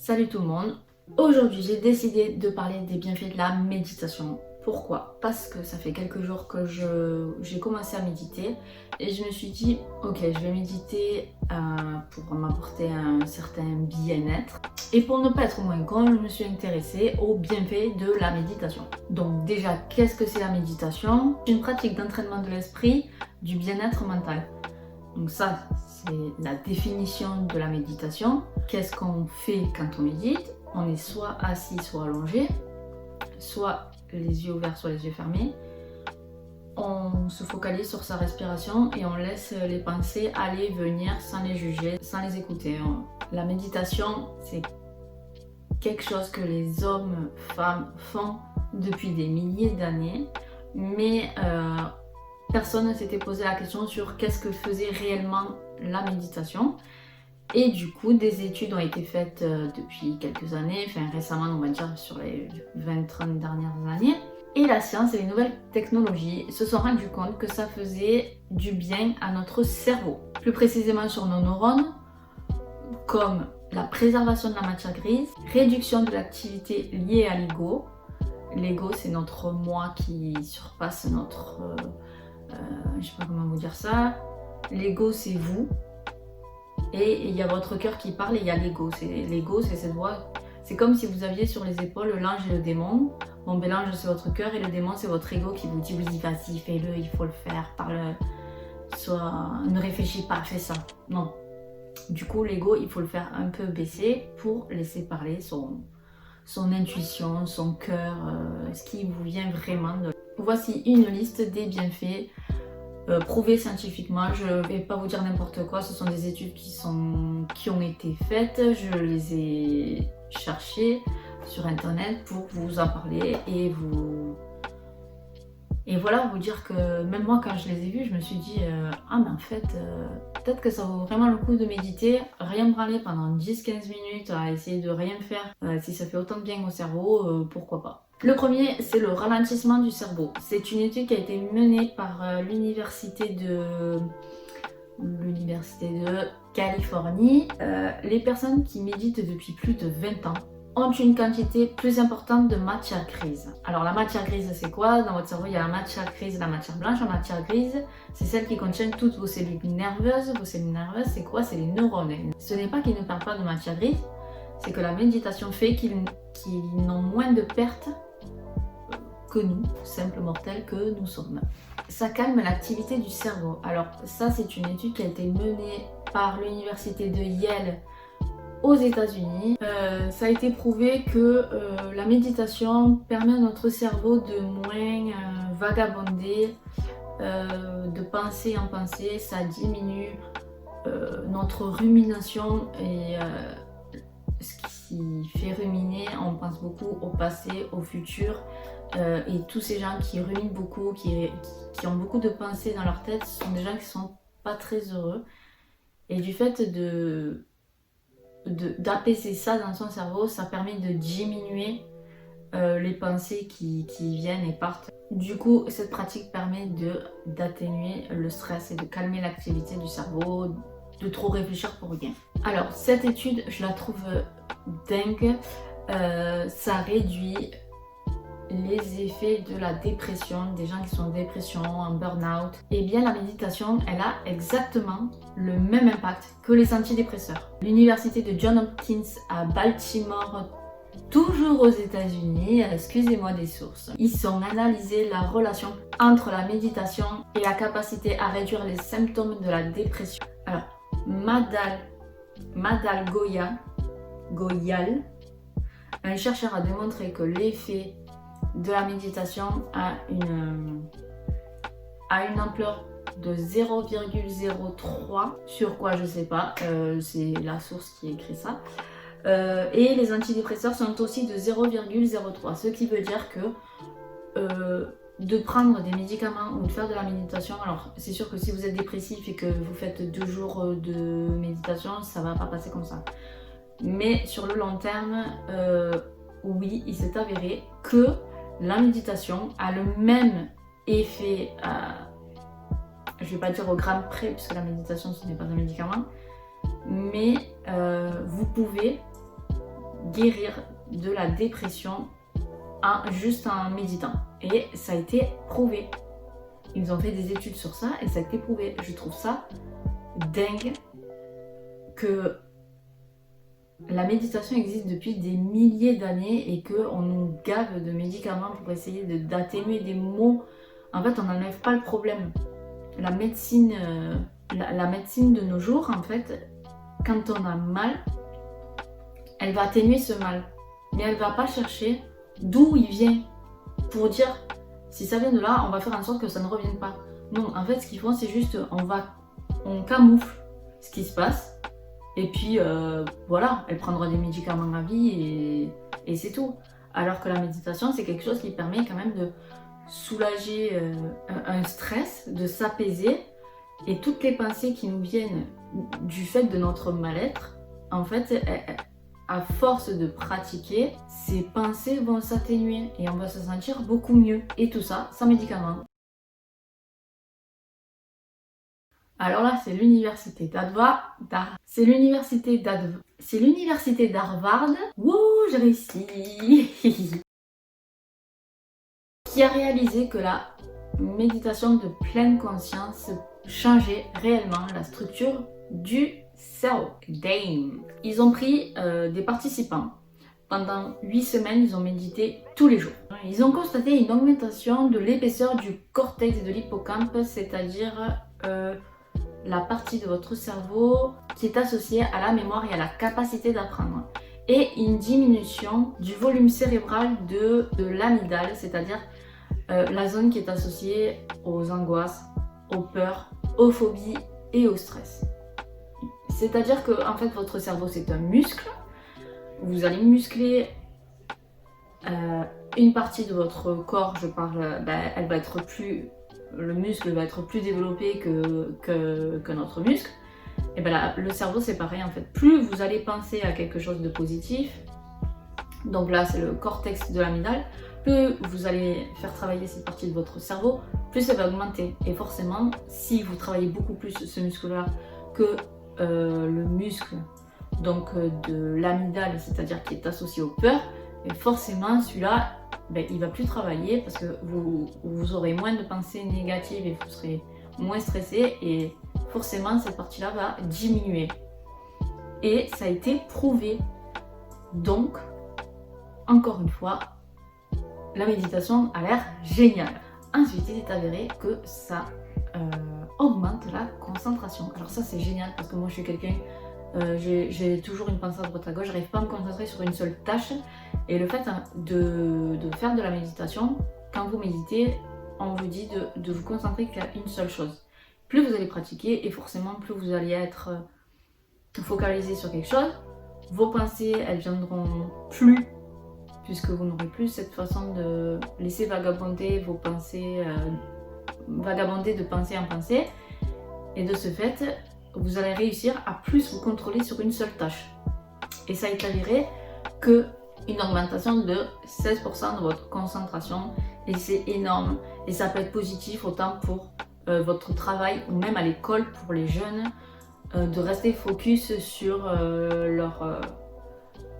Salut tout le monde. Aujourd'hui, j'ai décidé de parler des bienfaits de la méditation. Pourquoi? Parce que ça fait quelques jours que j'ai commencé à méditer et je me suis dit, ok, je vais méditer pour m'apporter un certain bien-être. Et pour ne pas être moins con, je me suis intéressée aux bienfaits de la méditation. Donc déjà, qu'est-ce que c'est la méditation? C'est une pratique d'entraînement de l'esprit, du bien-être mental. Donc ça, c'est la définition de la méditation. Qu'est-ce qu'on fait quand on médite? On est soit assis, soit allongé, soit les yeux ouverts, soit les yeux fermés. On se focalise sur sa respiration et on laisse les pensées aller, venir sans les juger, sans les écouter. La méditation, c'est quelque chose que les hommes, femmes font depuis des milliers d'années, mais personne ne s'était posé la question sur qu'est-ce que faisait réellement la méditation. Et du coup, des études ont été faites depuis quelques années, enfin récemment on va dire sur les 20-30 dernières années. Et la science et les nouvelles technologies se sont rendus compte que ça faisait du bien à notre cerveau. Plus précisément sur nos neurones, comme la préservation de la matière grise, réduction de l'activité liée à l'ego. L'ego, c'est notre moi qui surpasse notre... je sais pas comment vous dire ça. L'ego, c'est vous. Et il y a votre cœur qui parle et il y a l'ego. L'ego, c'est cette voix. C'est comme si vous aviez sur les épaules l'ange et le démon. Bon, ben l'ange, c'est votre cœur et le démon, c'est votre ego qui vous dit oui, vas-y, fais-le, il faut le faire. Parle. Ne réfléchis pas, fais ça. Non. Du coup, l'ego, il faut le faire un peu baisser pour laisser parler son intuition, son cœur, ce qui vous vient vraiment de... Voici une liste des bienfaits prouvés scientifiquement. Je ne vais pas vous dire n'importe quoi, ce sont des études qui ont été faites. Je les ai cherchées sur internet pour vous en parler et voilà, vous dire que même moi quand je les ai vus, je me suis dit ah mais en fait peut-être que ça vaut vraiment le coup de méditer, rien branler pendant 10-15 minutes à essayer de rien faire. Si ça fait autant de bien au cerveau, pourquoi pas. Le premier, c'est le ralentissement du cerveau. C'est une étude qui a été menée par l'université de Californie. Les personnes qui méditent depuis plus de 20 ans ont une quantité plus importante de matière grise. Alors la matière grise, c'est quoi? Dans votre cerveau, il y a la matière grise et la matière blanche. La matière grise, c'est celle qui contient toutes vos cellules nerveuses. Vos cellules nerveuses, c'est quoi? C'est les neurones. Ce n'est pas qu'ils ne perdent pas de matière grise, c'est que la méditation fait qu'ils n'ont moins de pertes que nous, simples mortels que nous sommes. Ça calme l'activité du cerveau. Alors ça, c'est une étude qui a été menée par l'université de Yale aux États-Unis. Ça a été prouvé que la méditation permet à notre cerveau de moins vagabonder, de pensée en pensée. Ça diminue notre rumination et ce qui fait ruminer, on pense beaucoup au passé, au futur. Et tous ces gens qui ruminent beaucoup, qui ont beaucoup de pensées dans leur tête, ce sont des gens qui sont pas très heureux. Et du fait d'apaiser ça dans son cerveau, ça permet de diminuer les pensées qui viennent et partent. Du coup, cette pratique permet d'atténuer le stress et de calmer l'activité du cerveau, de trop réfléchir pour rien. Alors, cette étude, je la trouve dingue. Ça réduit les effets de la dépression, des gens qui sont en dépression, en burn-out. Et bien la méditation, elle a exactement le même impact que les antidépresseurs. L'université de Johns Hopkins à Baltimore, toujours aux États-Unis, excusez-moi des sources, ils ont analysé la relation entre la méditation et la capacité à réduire les symptômes de la dépression. Alors, Madal Goyal, un chercheur a démontré que l'effet de la méditation a une ampleur de 0,03 sur quoi je sais pas, c'est la source qui écrit ça. Et les antidépresseurs sont aussi de 0,03, ce qui veut dire que de prendre des médicaments ou de faire de la méditation, alors c'est sûr que si vous êtes dépressif et que vous faites 2 jours de méditation, ça va pas passer comme ça. Mais sur le long terme, oui, il s'est avéré que la méditation a le même effet, je vais pas dire au gramme près, puisque la méditation ce n'est pas un médicament, mais vous pouvez guérir de la dépression juste en méditant. Et ça a été prouvé. Ils ont fait des études sur ça et ça a été prouvé. Je trouve ça dingue que la méditation existe depuis des milliers d'années et qu'on nous gave de médicaments pour essayer d'atténuer des maux. En fait, on n'enlève pas le problème. La médecine, la médecine de nos jours, en fait, quand on a mal, elle va atténuer ce mal. Mais elle ne va pas chercher d'où il vient pour dire si ça vient de là, on va faire en sorte que ça ne revienne pas. Non, en fait, ce qu'ils font, c'est juste on camoufle ce qui se passe. Et puis voilà, elle prendra des médicaments à vie et c'est tout. Alors que la méditation, c'est quelque chose qui permet quand même de soulager un stress, de s'apaiser. Et toutes les pensées qui nous viennent du fait de notre mal-être, en fait, à force de pratiquer, ces pensées vont s'atténuer et on va se sentir beaucoup mieux. Et tout ça sans médicaments. Alors là, c'est l'université d'Harvard. C'est l'université d'Harvard. Wouh, j'ai réussi. Qui a réalisé que la méditation de pleine conscience changeait réellement la structure du cerveau. Damn. Ils ont pris des participants. Pendant 8 semaines, ils ont médité tous les jours. Ils ont constaté une augmentation de l'épaisseur du cortex et de l'hippocampe, c'est-à-dire la partie de votre cerveau qui est associée à la mémoire et à la capacité d'apprendre. Et une diminution du volume cérébral de l'amygdale, c'est-à-dire la zone qui est associée aux angoisses, aux peurs, aux phobies et au stress. C'est-à-dire que en fait, votre cerveau, c'est un muscle. Vous allez muscler une partie de votre corps, elle va être le muscle va être plus développé que notre muscle. Et ben là, le cerveau, c'est pareil en fait. Plus vous allez penser à quelque chose de positif, donc là c'est le cortex de l'amygdale, plus vous allez faire travailler cette partie de votre cerveau, plus ça va augmenter. Et forcément, si vous travaillez beaucoup plus ce muscle-là que le muscle donc de l'amygdale, c'est-à-dire qui est associé aux peurs, et forcément celui-là, il va plus travailler parce que vous aurez moins de pensées négatives et vous serez moins stressé et forcément cette partie-là va diminuer. Et ça a été prouvé. Donc, encore une fois, la méditation a l'air géniale. Ensuite, il est avéré que ça augmente la concentration. Alors ça, c'est génial parce que moi, je suis quelqu'un, j'ai toujours une pensée à droite à gauche, j'arrive pas à me concentrer sur une seule tâche. Et le fait de faire de la méditation, quand vous méditez, on vous dit de vous concentrer qu'à une seule chose. Plus vous allez pratiquer et forcément plus vous allez être focalisé sur quelque chose, vos pensées elles viendront plus, puisque vous n'aurez plus cette façon de laisser vagabonder vos pensées, vagabonder de pensée en pensée, et de ce fait vous allez réussir à plus vous contrôler sur une seule tâche. Et ça est avéré que une augmentation de 16% de votre concentration, et c'est énorme. Et ça peut être positif autant pour votre travail ou même à l'école pour les jeunes, de rester focus sur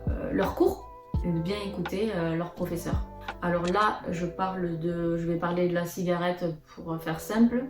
leur cours et de bien écouter leur professeur. Alors là, je vais parler de la cigarette pour faire simple.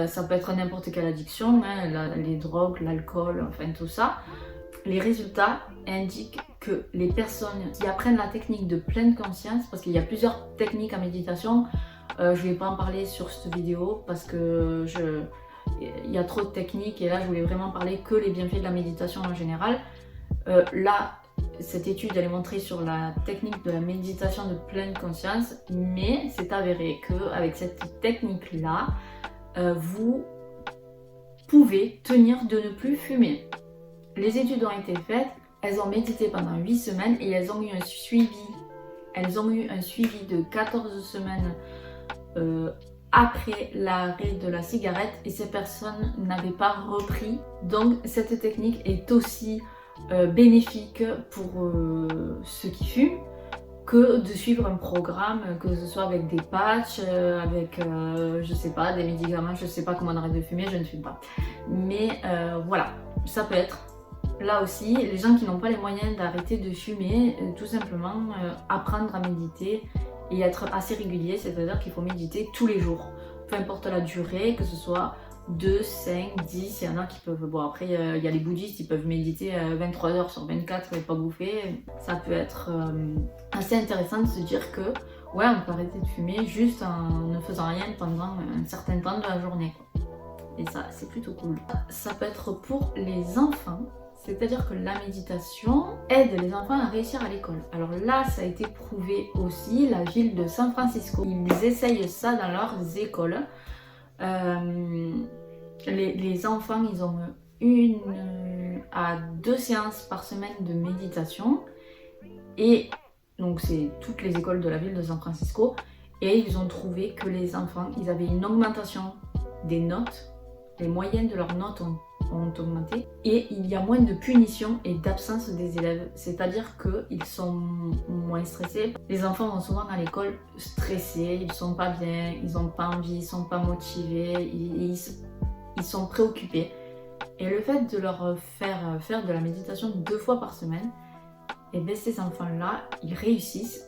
Ça peut être n'importe quelle addiction, hein, les drogues, l'alcool, enfin tout ça. Les résultats indiquent que les personnes qui apprennent la technique de pleine conscience, parce qu'il y a plusieurs techniques en méditation, je ne vais pas en parler sur cette vidéo parce que il y a trop de techniques et là je voulais vraiment parler que les bienfaits de la méditation en général. Là, cette étude elle est montrée sur la technique de la méditation de pleine conscience, mais c'est avéré qu'avec cette technique-là, vous pouvez tenir de ne plus fumer. Les études ont été faites, elles ont médité pendant 8 semaines et elles ont eu un suivi. Elles ont eu un suivi de 14 semaines après l'arrêt de la cigarette et ces personnes n'avaient pas repris. Donc cette technique est aussi bénéfique pour ceux qui fument que de suivre un programme, que ce soit avec des patchs, avec je sais pas, des médicaments, je sais pas comment on arrête de fumer, je ne fume pas. Mais voilà, ça peut être Là aussi, les gens qui n'ont pas les moyens d'arrêter de fumer, tout simplement apprendre à méditer et être assez régulier, c'est-à-dire qu'il faut méditer tous les jours, peu importe la durée, que ce soit 2, 5, 10, il y en a qui peuvent... Bon après, il y a les bouddhistes, ils peuvent méditer 23 heures sur 24 et pas bouffer. Ça peut être assez intéressant de se dire que, ouais, on peut arrêter de fumer juste en ne faisant rien pendant un certain temps de la journée. Et ça, c'est plutôt cool. Ça peut être pour les enfants. C'est-à-dire que la méditation aide les enfants à réussir à l'école. Alors là, ça a été prouvé aussi, la ville de San Francisco. Ils essayent ça dans leurs écoles. Les enfants, ils ont 1 à 2 séances par semaine de méditation. Et donc c'est toutes les écoles de la ville de San Francisco. Et ils ont trouvé que les enfants, ils avaient une augmentation des notes. Les moyennes de leurs notes ont augmenté et il y a moins de punitions et d'absence des élèves, c'est-à-dire qu'ils sont moins stressés. Les enfants vont souvent à l'école stressés, ils sont pas bien, ils n'ont pas envie, ils sont pas motivés, ils sont préoccupés. Et le fait de leur faire de la méditation 2 fois par semaine, et bien ces enfants-là, ils réussissent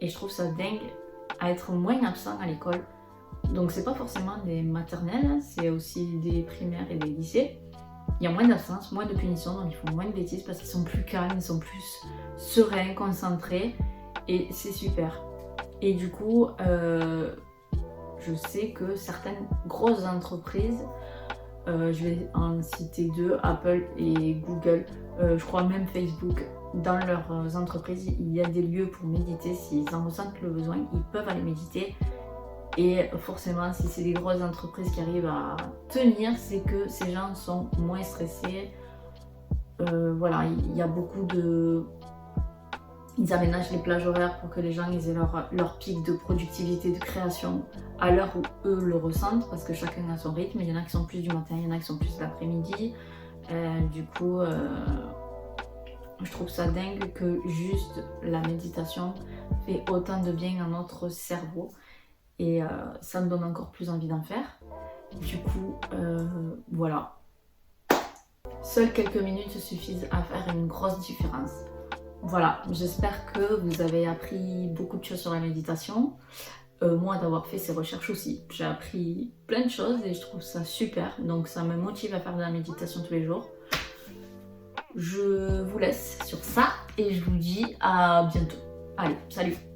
et je trouve ça dingue à être moins absents à l'école. Donc c'est pas forcément des maternelles, c'est aussi des primaires et des lycées. Il y a moins d'absence, moins de punitions, donc ils font moins de bêtises parce qu'ils sont plus calmes, ils sont plus sereins, concentrés et c'est super. Et du coup, je sais que certaines grosses entreprises, je vais en citer 2, Apple et Google, je crois même Facebook, dans leurs entreprises, il y a des lieux pour méditer. S'ils en ressentent le besoin, ils peuvent aller méditer. Et forcément, si c'est des grosses entreprises qui arrivent à tenir, c'est que ces gens sont moins stressés. Voilà, il y a beaucoup de... Ils aménagent les plages horaires pour que les gens aient leur pic de productivité, de création à l'heure où eux le ressentent, parce que chacun a son rythme. Il y en a qui sont plus du matin, il y en a qui sont plus de l'après-midi. Du coup, je trouve ça dingue que juste la méditation fait autant de bien à notre cerveau. Et ça me donne encore plus envie d'en faire. Du coup, voilà. Seules quelques minutes suffisent à faire une grosse différence. Voilà, j'espère que vous avez appris beaucoup de choses sur la méditation. Moi, d'avoir fait ces recherches aussi, j'ai appris plein de choses et je trouve ça super. Donc ça me motive à faire de la méditation tous les jours. Je vous laisse sur ça et je vous dis à bientôt. Allez, salut!